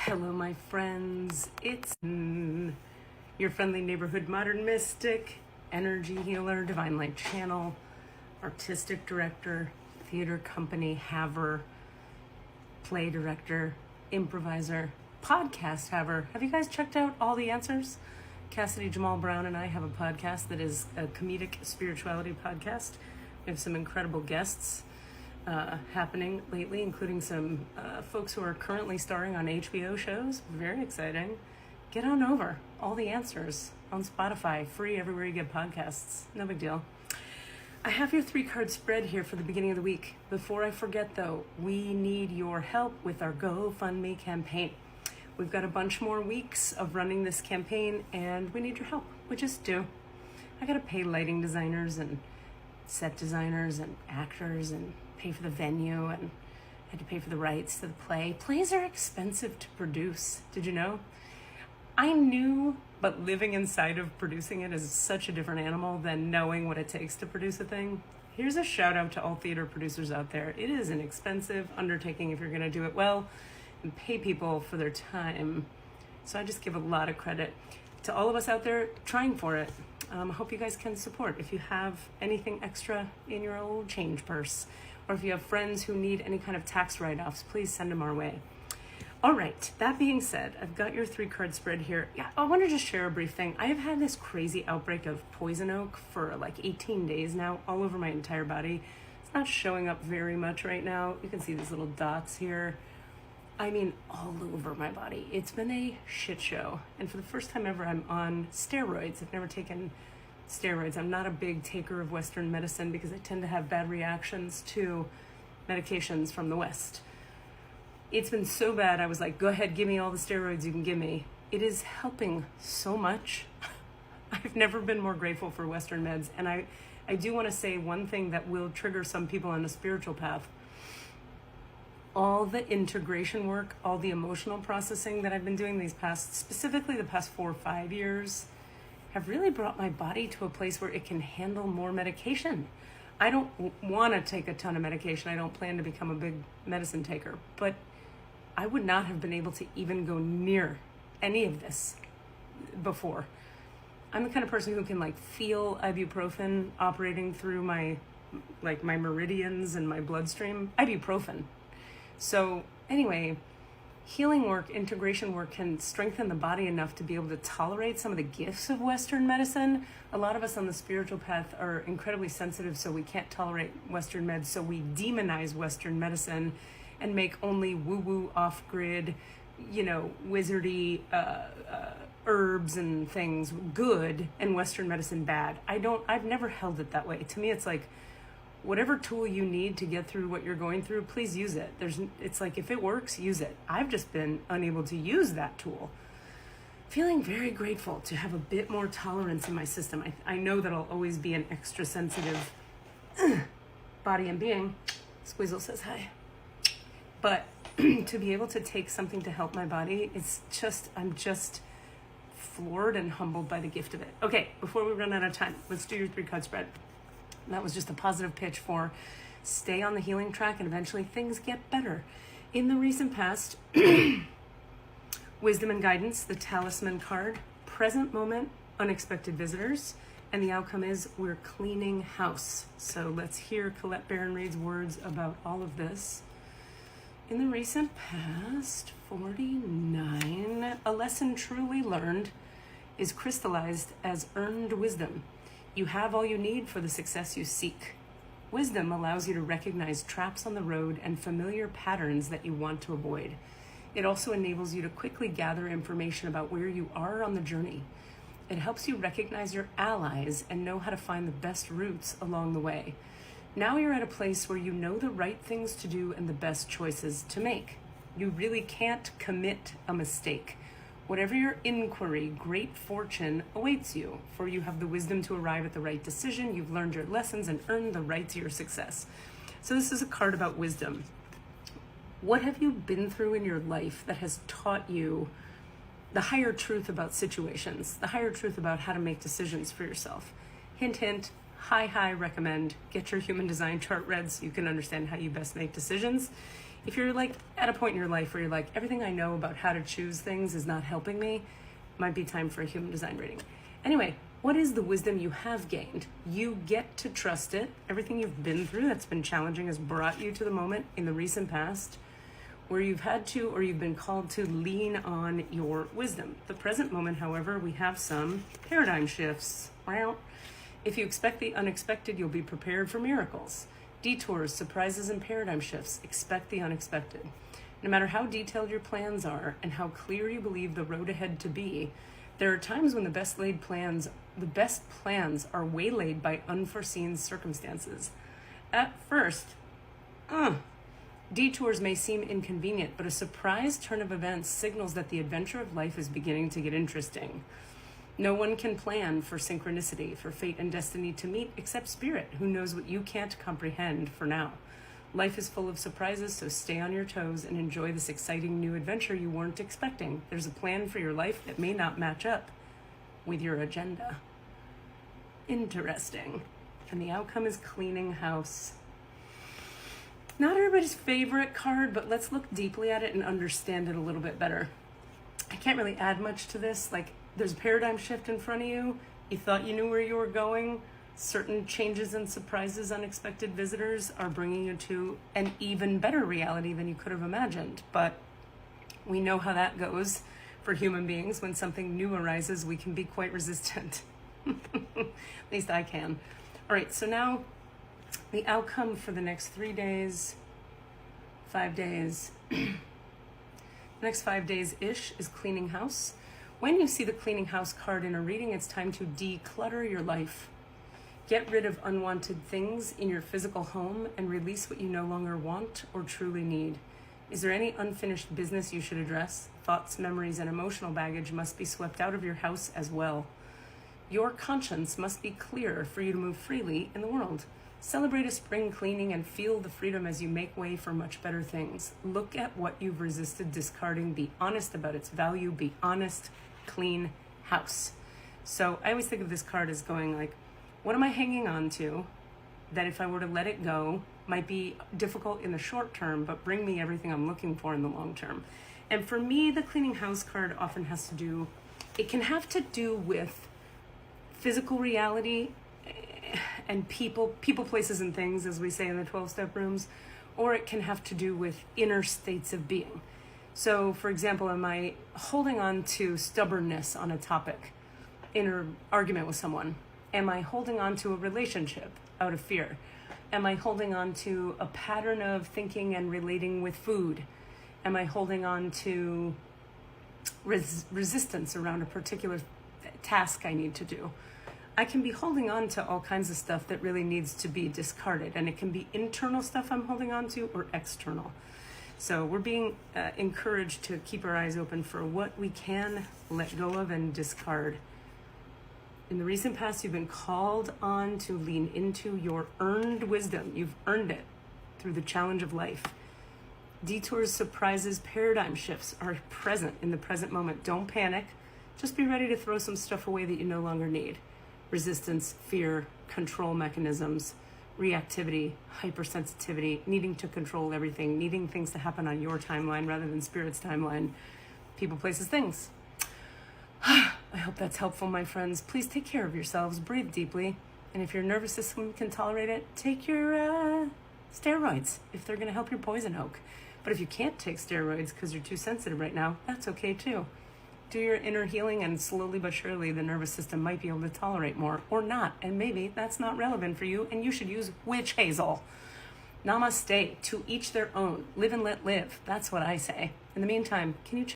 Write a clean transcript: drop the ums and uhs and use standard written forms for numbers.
Hello, my friends. It's your friendly neighborhood modern mystic, energy healer, divine light channel, artistic director, theater company haver, play director, improviser, podcast haver. Have you guys checked out All the Answers? Cassidy Jamal Brown and I have a podcast that is a comedic spirituality podcast. We have some incredible guests happening lately, including some folks who are currently starring on HBO shows. Very exciting. Get on over. All the Answers on Spotify, free everywhere you get podcasts. No big deal. I have your 3-card spread here for the beginning of the week. Before I forget though, we need your help with our GoFundMe campaign. We've got a bunch more weeks of running this campaign and we need your help. We just do. I gotta pay lighting designers and set designers and actors and pay for the venue, and I had to pay for the rights to the play. Plays are expensive to produce. Did you know? I knew, but living inside of producing it is such a different animal than knowing what it takes to produce a thing. Here's a shout out to all theater producers out there. It is an expensive undertaking if you're gonna do it well and pay people for their time. So I just give a lot of credit to all of us out there trying for it. I hope you guys can support if you have anything extra in your old change purse, or if you have friends who need any kind of tax write-offs, please send them our way. All right, that being said, I've got your 3-card spread here. Yeah, I want to just share a brief thing. I have had this crazy outbreak of poison oak for like 18 days now, all over my entire body. It's not showing up very much right now. You can see these little dots here. I mean, all over my body. It's been a shit show. And for the first time ever, I'm on steroids. I've never taken steroids. I'm not a big taker of Western medicine because I tend to have bad reactions to medications from the West. It's been so bad, I was like, go ahead, give me all the steroids you can give me. It is helping so much. I've never been more grateful for Western meds. And I do want to say one thing that will trigger some people on a spiritual path. All the integration work, all the emotional processing that I've been doing specifically the past 4 or 5 years, have really brought my body to a place where it can handle more medication. I don't want to take a ton of medication. I don't plan to become a big medicine taker, but I would not have been able to even go near any of this before. I'm the kind of person who can like feel ibuprofen operating through my meridians and my bloodstream. Ibuprofen. So anyway, healing work, integration work can strengthen the body enough to be able to tolerate some of the gifts of Western medicine. A lot of us on the spiritual path are incredibly sensitive, so we can't tolerate Western meds. So we demonize Western medicine and make only woo-woo, off-grid, wizardy herbs and things good and Western medicine bad. I've never held it that way. To me, it's like, whatever tool you need to get through what you're going through, please use it. It's like, if it works, use it. I've just been unable to use that tool. Feeling very grateful to have a bit more tolerance in my system. I know that I'll always be an extra sensitive body and being. Squizzle says hi. But to be able to take something to help my body, I'm just floored and humbled by the gift of it. Okay, before we run out of time, let's do your 3-card spread. That was just a positive pitch for stay on the healing track and eventually things get better. In the recent past, wisdom and guidance, the talisman card, present moment, unexpected visitors, and the outcome is we're cleaning house. So let's hear Colette Baron-Reid's words about all of this. In the recent past, 49, a lesson truly learned is crystallized as earned wisdom. You have all you need for the success you seek. Wisdom allows you to recognize traps on the road and familiar patterns that you want to avoid. It also enables you to quickly gather information about where you are on the journey. It helps you recognize your allies and know how to find the best routes along the way. Now you're at a place where you know the right things to do and the best choices to make. You really can't commit a mistake. Whatever your inquiry, great fortune awaits you, for you have the wisdom to arrive at the right decision, you've learned your lessons and earned the right to your success. So this is a card about wisdom. What have you been through in your life that has taught you the higher truth about situations, the higher truth about how to make decisions for yourself? Hint, hint, high recommend. Get your human design chart read so you can understand how you best make decisions. If you're like at a point in your life where you're like, everything I know about how to choose things is not helping me, might be time for a human design reading. Anyway, what is the wisdom you have gained? You get to trust it. Everything you've been through that's been challenging has brought you to the moment in the recent past where you've had to, or you've been called to, lean on your wisdom. The present moment, however, we have some paradigm shifts. Well, if you expect the unexpected, you'll be prepared for miracles. Detours, surprises, and paradigm shifts. Expect the unexpected. No matter how detailed your plans are and how clear you believe the road ahead to be, there are times when the best plans are waylaid by unforeseen circumstances. At first, detours may seem inconvenient, but a surprise turn of events signals that the adventure of life is beginning to get interesting. No one can plan for synchronicity, for fate and destiny to meet, except spirit, who knows what you can't comprehend for now. Life is full of surprises, so stay on your toes and enjoy this exciting new adventure you weren't expecting. There's a plan for your life that may not match up with your agenda. Interesting. And the outcome is cleaning house. Not everybody's favorite card, but let's look deeply at it and understand it a little bit better. I can't really add much to this. Like, there's a paradigm shift in front of you. You thought you knew where you were going. Certain changes and surprises, unexpected visitors are bringing you to an even better reality than you could have imagined. But we know how that goes for human beings. When something new arises, we can be quite resistant. At least I can. All right, so now the outcome for the next 3 days, 5 days, the next 5 days-ish is cleaning house. When you see the cleaning house card in a reading, it's time to declutter your life. Get rid of unwanted things in your physical home and release what you no longer want or truly need. Is there any unfinished business you should address? Thoughts, memories, and emotional baggage must be swept out of your house as well. Your conscience must be clear for you to move freely in the world. Celebrate a spring cleaning and feel the freedom as you make way for much better things. Look at what you've resisted discarding. Be honest about its value. Be honest. Clean house. So I always think of this card as going like, what am I hanging on to that if I were to let it go might be difficult in the short term, but bring me everything I'm looking for in the long term? And for me, the cleaning house card often has to do, it can have to do with physical reality and people, places, and things, as we say in the 12-step rooms, or it can have to do with inner states of being. So, for example, am I holding on to stubbornness on a topic in an argument with someone? Am I holding on to a relationship out of fear? Am I holding on to a pattern of thinking and relating with food? Am I holding on to resistance around a particular task I need to do? I can be holding on to all kinds of stuff that really needs to be discarded, and it can be internal stuff I'm holding on to or external. So we're being encouraged to keep our eyes open for what we can let go of and discard. In the recent past, you've been called on to lean into your earned wisdom. You've earned it through the challenge of life. Detours, surprises, paradigm shifts are present in the present moment. Don't panic. Just be ready to throw some stuff away that you no longer need. Resistance, fear, control mechanisms, reactivity, hypersensitivity, needing to control everything, needing things to happen on your timeline rather than spirit's timeline. People, places, things. I hope that's helpful, my friends. Please take care of yourselves, breathe deeply, and if your nervous system can tolerate it, take your steroids if they're going to help your poison oak. But if you can't take steroids because you're too sensitive right now, that's okay too. Do your inner healing, and slowly but surely the nervous system might be able to tolerate more, or not, and maybe that's not relevant for you, and you should use witch hazel. Namaste. To each their own. Live and let live. That's what I say. In the meantime, can you